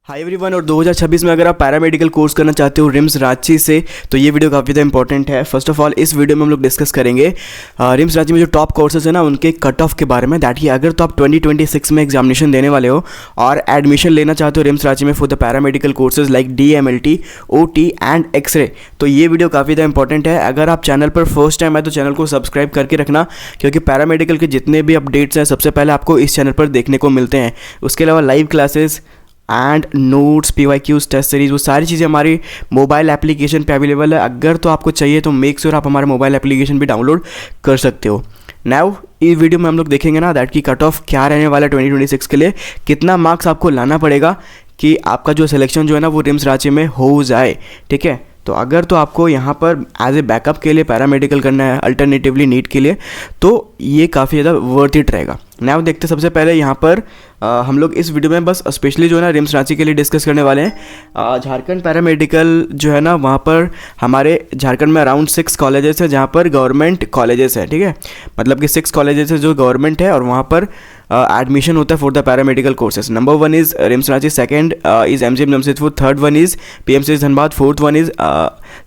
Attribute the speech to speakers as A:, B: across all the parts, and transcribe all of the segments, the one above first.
A: Hi everyone. और 2026 में अगर आप पैरामेडिकल कोर्स करना चाहते हो रिम्स रांची से तो ये वीडियो काफ़ी ज़्यादा इंपॉर्टेंट है। फर्स्ट ऑफ ऑल इस वीडियो में हम लोग डिस्कस करेंगे रिम्स रांची में जो टॉप कोर्सेज है ना उनके कट ऑफ के बारे में। दैट कि अगर तो आप 2026 में एग्जामिनेशन देने वाले हो और एडमिशन लेना चाहते हो रिम्स रांची में for the paramedical courses like DMLT, OT and x ray, तो ये वीडियो काफ़ी ज़्यादा इंपॉर्टेंट है। अगर आप चैनल पर फर्स्ट टाइम आए तो चैनल को सब्सक्राइब करके रखना, क्योंकि पैरामेडिकल के जितने भी अपडेट्स हैं सबसे पहले आपको इस चैनल पर देखने को मिलते हैं। उसके अलावा live classes and notes, PYQs, test series, वो सारी चीज़ें हमारी मोबाइल एप्लीकेशन पे अवेलेबल है। अगर तो आपको चाहिए तो मेक श्योर आप हमारे मोबाइल एप्लीकेशन भी डाउनलोड कर सकते हो। नाउ इस वीडियो में हम लोग देखेंगे ना दैट की कट ऑफ क्या रहने वाला है 2026 के लिए, कितना मार्क्स आपको लाना पड़ेगा कि आपका जो सिलेक्शन जो है ना वो रिम्स रांची में हो जाए। ठीक है, तो अगर तो आपको यहाँ पर एज ए बैकअप के लिए पैरामेडिकल करना है, अल्टरनेटिवली नीट के लिए, तो ये काफ़ी ज़्यादा वर्थ इट रहेगा। नाउ देखते सबसे पहले यहाँ पर हम लोग इस वीडियो में बस स्पेशली जो है ना रिम्स रांची के लिए डिस्कस करने वाले हैं। झारखंड पैरामेडिकल जो है ना वहाँ पर हमारे झारखंड में अराउंड 6 कॉलेजेस है जहाँ पर गवर्नमेंट कॉलेजेस है। ठीक है, मतलब कि 6 कॉलेजेस है जो गवर्नमेंट है और वहाँ पर एडमिशन होता है for the paramedical courses. Number 1 is RIMS Ranchi, second is MGM Jamshedpur, third one is PMC Dhanbad, fourth one is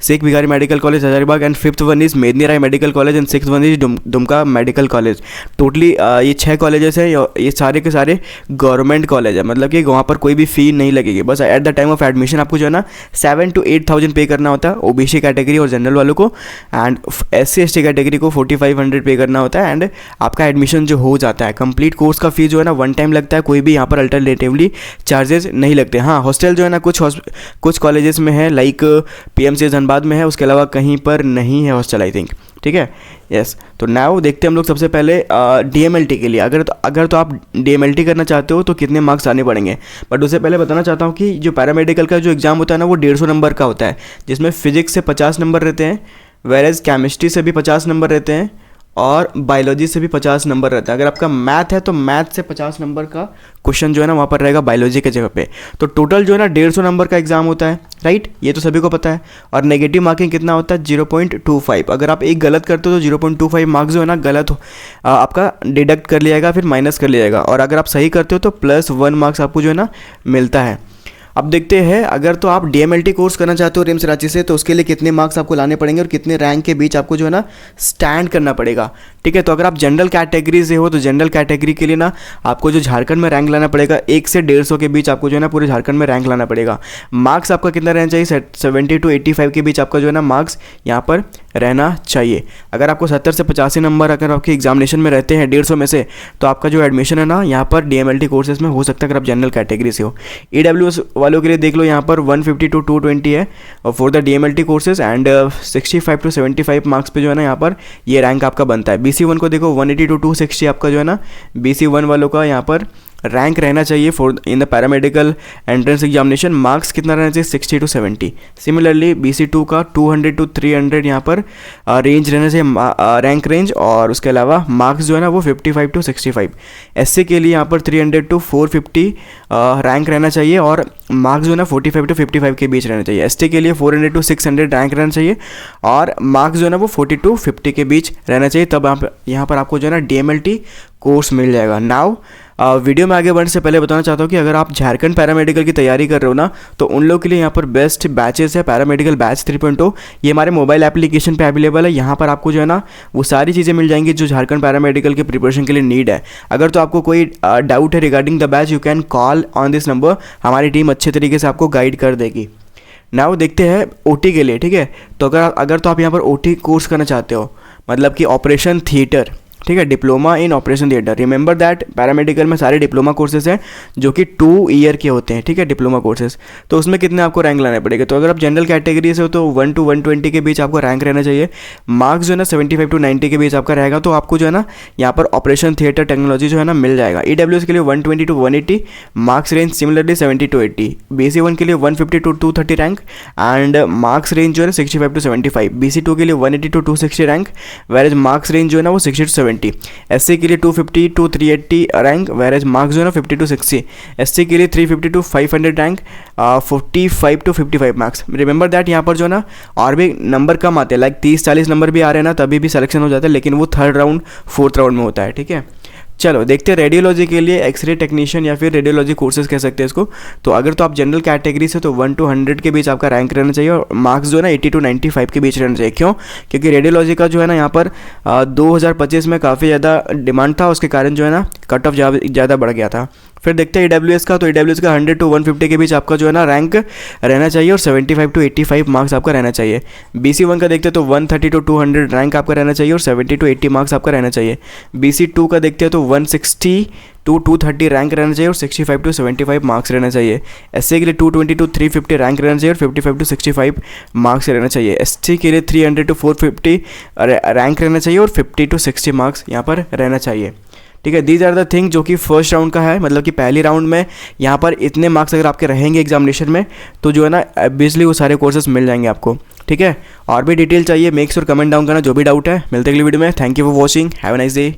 A: Sheikh Bhikhari medical college Hazaribagh and fifth one is Medini Rai medical college and sixth one is Dumka medical college. Totally ये 6 colleges हैं। ये सारे के सारे government college है, मतलब कि वहाँ पर कोई भी फ़ी नहीं लगेगी। बस at the time of admission आपको जो है ना 7,000 to 8,000 पे करना होता है OBC कैटेगरी और जनरल वालों को, एंड SC ST कैटेगरी को 4,500 पे करना होता है एंड आपका एडमिशन जो हो जाता है। कंप्लीट कोर्स का फीस जो है ना 1 टाइम लगता है, कोई भी यहाँ पर अल्टरनेटिवली चार्जेस नहीं लगते। हाँ, हॉस्टल जो है ना कुछ कॉलेजेस में है, लाइक PMC धनबाद में है, उसके अलावा कहीं पर नहीं है हॉस्टल आई थिंक। ठीक है, यस। तो नाउ देखते हैं हम लोग सबसे पहले DMLT के लिए। अगर तो आप DMLT करना चाहते हो तो कितने मार्क्स आने पड़ेंगे। बट उससे पहले बताना चाहता हूँ कि जो पैरामेडिकल का जो एग्ज़ाम होता है ना वो 150 नंबर का होता है, जिसमें फिजिक्स से 50 नंबर रहते हैं, वेरेज केमिस्ट्री से भी 50 नंबर रहते हैं और बायोलॉजी से भी 50 नंबर रहता है। अगर आपका मैथ है तो मैथ से 50 नंबर का क्वेश्चन जो है ना वहाँ पर रहेगा बायोलॉजी के जगह पे। तो टोटल जो है ना 150 नंबर का एग्जाम होता है, राइट, ये तो सभी को पता है। और नेगेटिव मार्किंग कितना होता है 0.25। अगर आप एक गलत करते हो तो 0.25 मार्क्स जो है ना गलत आपका डिडक्ट कर लिया जाएगा, फिर माइनस कर लिया जाएगा। और अगर आप सही करते हो तो +1 मार्क्स आपको जो है ना मिलता है। अब देखते हैं अगर तो आप DMLT कोर्स करना चाहते हो रिम्स रांची से तो उसके लिए कितने मार्क्स आपको लाने पड़ेंगे और कितने रैंक के बीच आपको जो है ना स्टैंड करना पड़ेगा। ठीक है, तो अगर आप जनरल कैटेगरी से हो तो जनरल कैटेगरी के लिए ना आपको जो झारखंड में रैंक लाना पड़ेगा 1 से 150 के बीच आपको जो है ना पूरे झारखंड में रैंक लाना पड़ेगा। मार्क्स आपका कितना रहना चाहिए 70 to 85 के बीच आपका जो है ना मार्क्स यहाँ पर रहना चाहिए। अगर आपको 70 से 85 नंबर अगर आपके एग्जामिनेशन में रहते हैं 150 में से तो आपका जो एडमिशन है ना यहाँ पर DMLT कोर्सेज में हो सकता है अगर आप जनरल कैटेगरी से हो। EWS वालों के लिए देख लो यहाँ पर 150 to 220 है और for the DMLT courses and 65 to 75 marks पे जो है ना यहाँ पर ये रैंक आपका बनता है। BC1 को देखो 180 to 260 आपका जो है ना BC1 वालों का यहाँ पर रैंक रहना चाहिए for in the paramedical entrance examination. Marks कितना रहना चाहिए 60 to 70। सिमिलरली BC2 का 200 to 300 यहाँ पर रेंज रहना चाहिए, रैंक रेंज। और उसके अलावा मार्क्स जो है ना वो 55 to 65। SC के लिए यहाँ पर 300 to 450 रैंक रहना चाहिए और मार्क्स जो है ना 45 to 55 के बीच रहना चाहिए। ST के लिए 400 to 600 रैंक रहना चाहिए और मार्क्स जो है ना वो 40 to 50 के बीच रहना चाहिए। तब यहाँ पर आपको जो है ना DMLT कोर्स मिल जाएगा। नाउ वीडियो में आगे बढ़ने से पहले बताना चाहता हूँ कि अगर आप झारखंड पैरामेडिकल की तैयारी कर रहे हो ना तो उन लोगों के लिए यहाँ पर बेस्ट बैचेस है पैरामेडिकल बैच 3.0। ये हमारे मोबाइल एप्लीकेशन पे अवेलेबल है। यहाँ पर आपको जो है ना वो सारी चीज़ें मिल जाएंगी जो झारखंड पैरामेडिकल के प्रिपरेशन के लिए नीड है। अगर तो आपको कोई डाउट है regarding the batch you can call on this number, हमारी टीम अच्छे तरीके से आपको गाइड कर देगी। नाउ देखते हैं OT के लिए। ठीक है, तो अगर तो आप यहाँ पर OT कोर्स करना चाहते हो, मतलब कि ऑपरेशन थिएटर, ठीक है, diploma in operation theatre. Remember that paramedical में सारे डिप्लोमा कोर्सेज हैं जो कि 2 ईयर के होते हैं। ठीक है, डिप्लोमा कोर्सेज। तो उसमें कितने आपको रैंक लाने पड़ेगा, तो अगर आप जनरल कैटेगरी से हो तो 1 to 120 के बीच आपको रैंक रहना चाहिए। मार्क्स जो है ना 75 to 90 के बीच आपका रहेगा, तो आपको जो है ना यहाँ पर ऑपरेशन थिएटर टेक्नोलॉजी जो है ना मिल जाएगा। EWS के लिए 120 to 180 marks range, similarly 70 to 80। BC1 के लिए 150 to 230 rank and marks range जो है ना 65 to 75। BC2 के लिए 180 to 260 रैंक, वेरेज मार्क्स रेंज जो है ना वो 60 to 70। SC के लिए 250 to 380 रैंक, वेरेज मार्क्स जो है ना 50 to 60। SC के लिए 350 to 500 rank, 45 to 55 marks. Remember that यहाँ पर जो है ना और भी नंबर कम आते हैं, लाइक 30-40 नंबर भी आ रहे हैं ना तभी भी सिलेक्शन हो जाता है, लेकिन वो 3rd राउंड 4th राउंड में होता है। ठीक है, चलो देखते हैं रेडियोलॉजी के लिए एक्सरे टेक्नीशियन या फिर रेडियोलॉजी कोर्सेज कह सकते हैं इसको। तो अगर तो आप जनरल कैटेगरी से तो 1 to 100 के बीच आपका रैंक रहना चाहिए और मार्क्स जो है ना 80 to 95 के बीच रहना चाहिए। क्यों? क्योंकि रेडियोलॉजी का जो है ना यहाँ पर 2025 में काफ़ी ज़्यादा डिमांड था, उसके कारण जो है ना कट ऑफ ज़्यादा बढ़ गया था। फिर देखते हैं AWS का, तो AWS का 100 to 150 के बीच आपका जो है ना रैंक रहना चाहिए और 75 to 85 मार्क्स आपका रहना चाहिए। BC1 का देखते हैं तो 130 to 200 रैंक आपका रहना चाहिए और 70 to 80 मार्क्स आपका रहना चाहिए। BC2 का देखते हैं तो 160 to 230 रैंक रहना चाहिए और 65 to 75 मार्क्स रहना चाहिए। SA के लिए 220 to 350 रैंक रहना चाहिए और 55 to 65 मार्क्स रहना चाहिए। ST के लिए 300 to 450 रैंक रहना चाहिए और 50 to 60 मार्क्स यहाँ पर रहना चाहिए। ठीक है, दीज आर द थिंग जो कि फर्स्ट राउंड का है, मतलब कि पहली राउंड में यहाँ पर इतने मार्क्स अगर आपके रहेंगे एग्जामिनेशन में तो जो है ना ऑब्वियसली वो सारे कोर्सेज मिल जाएंगे आपको। ठीक है, और भी डिटेल चाहिए मेक श्योर कमेंट डाउन करना जो भी डाउट है। मिलते अगली वीडियो में। Thank you for watching, have a nice day.